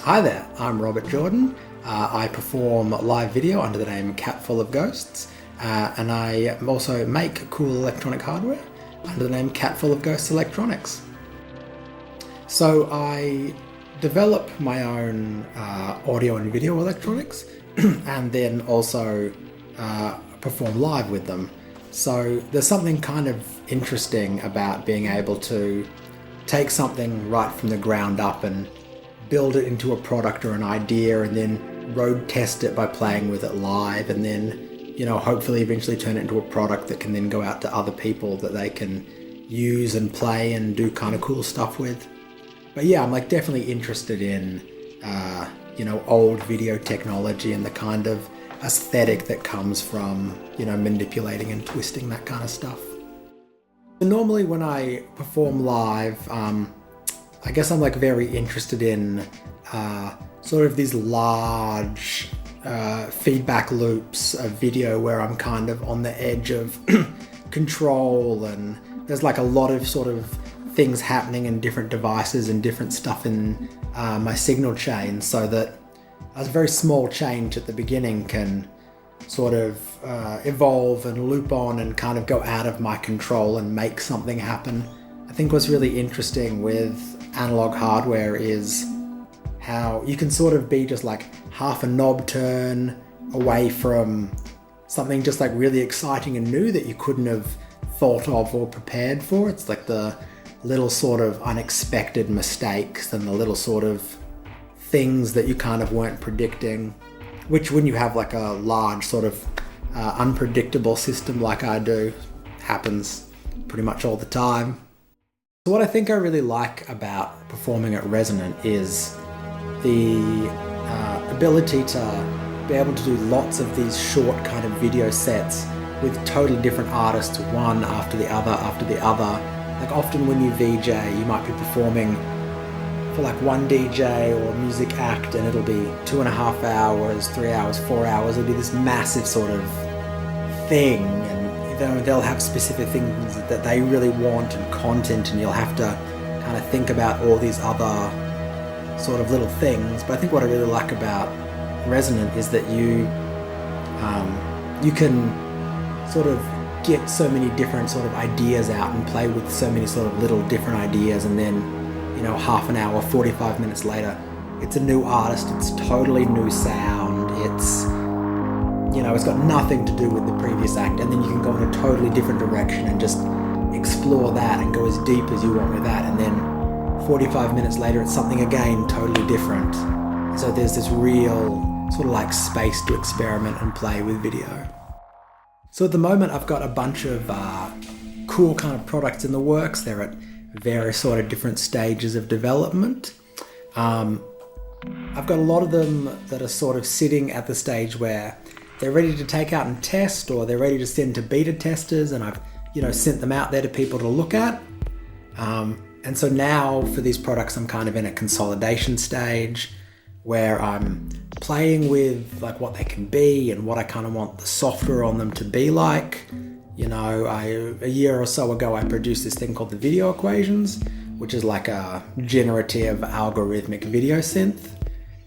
Hi there, I'm Robert Jordan. I perform live video under the name Cat Full of Ghosts, and I also make cool electronic hardware under the name Cat Full of Ghosts Electronics. So I develop my own audio and video electronics and then also perform live with them. So there's something kind of interesting about being able to take something right from the ground up and build it into a product or an idea and then road test it by playing with it live, and then, you know, hopefully eventually turn it into a product that can then go out to other people that they can use and play and do kind of cool stuff with. But yeah, I'm like definitely interested in, old video technology and the kind of aesthetic that comes from, manipulating and twisting that kind of stuff. Normally when I perform live, I guess I'm like very interested in sort of these large feedback loops of video where I'm kind of on the edge of control, and there's like a lot of sort of things happening in different devices and different stuff in my signal chain, so that a very small change at the beginning can sort of evolve and loop on and kind of go out of my control and make something happen. I think what's really interesting with analog hardware is how you can sort of be just like half a knob turn away from something just like really exciting and new that you couldn't have thought of or prepared for. It's like the little sort of unexpected mistakes and the little sort of things that you kind of weren't predicting, which when you have like a large sort of unpredictable system like I do, happens pretty much all the time. So what I think I really like about performing at Resonant is the ability to be able to do lots of these short kind of video sets with totally different artists, one after the other after the other. Like often when you VJ, you might be performing for like one DJ or music act, and it'll be 2.5 hours, 3 hours, 4 hours. It'll be this massive sort of thing, and they'll have specific things that they really want and content, and you'll have to kind of think about all these other sort of little things. But I think what I really like about Resonant is that you can sort of get so many different sort of ideas out and play with so many sort of little different ideas, and then, half an hour, 45 minutes later, it's a new artist, it's totally new sound, it's got nothing to do with the previous act, and then you can go in a totally different direction and just explore that and go as deep as you want with that, and then 45 minutes later it's something again totally different. So there's this real sort of like space to experiment and play with video. So at the moment I've got a bunch of cool kind of products in the works. They're at various sort of different stages of development. I've got a lot of them that are sort of sitting at the stage where they're ready to take out and test, or they're ready to send to beta testers, and I've sent them out there to people to look at. And so now for these products I'm kind of in a consolidation stage where I'm playing with like what they can be and what I kind of want the software on them to be like. A year or so ago I produced this thing called the Video Equations, which is like a generative algorithmic video synth,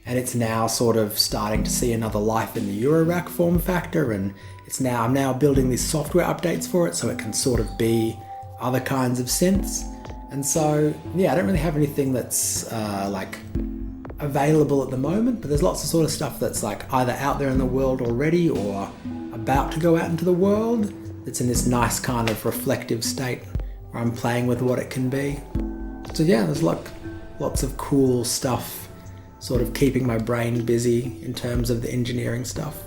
and it's now sort of starting to see another life in the Eurorack form factor, and I'm now building these software updates for it so it can sort of be other kinds of synths. And so yeah, I don't really have anything that's like available at the moment, but there's lots of sort of stuff that's like either out there in the world already or about to go out into the world. It's in this nice kind of reflective state where I'm playing with what it can be. So yeah, there's like lots of cool stuff sort of keeping my brain busy in terms of the engineering stuff.